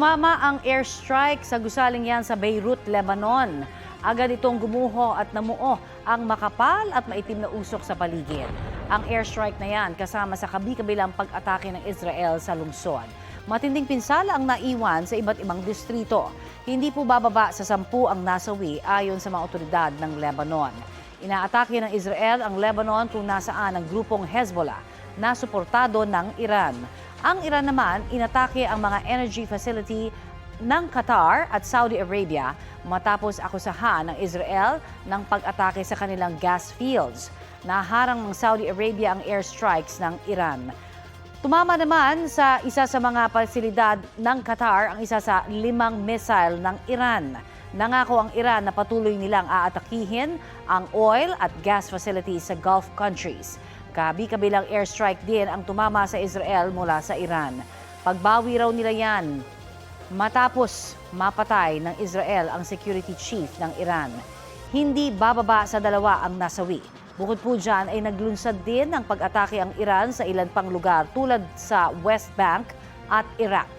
Tumama ang airstrike sa gusaling yan sa Beirut, Lebanon. Agad itong gumuho at namuo ang makapal at maitim na usok sa paligid. Ang airstrike na yan kasama sa kabi-kabilang pag-atake ng Israel sa lungsod. Matinding pinsala ang naiwan sa iba't ibang distrito. Hindi po bababa sa 10 ang nasawi ayon sa mga otoridad ng Lebanon. Inaatake ng Israel ang Lebanon kung nasaan ang grupong Hezbollah na suportado ng Iran. Ang Iran naman inatake ang mga energy facility ng Qatar at Saudi Arabia matapos akusahan ng Israel ng pag-atake sa kanilang gas fields. Naharang ng Saudi Arabia ang airstrikes ng Iran. Tumama naman sa isa sa mga pasilidad ng Qatar ang isa sa 5 missile ng Iran. Nangako ang Iran na patuloy nilang aatakihin ang oil at gas facilities sa Gulf countries. Kabi-kabilang airstrike din ang tumama sa Israel mula sa Iran. Pagbawi raw nila yan matapos mapatay ng Israel ang security chief ng Iran. Hindi bababa sa 2 ang nasawi. Bukod po dyan ay naglunsad din ng pag-atake ang Iran sa ilan pang lugar tulad sa West Bank at Iraq.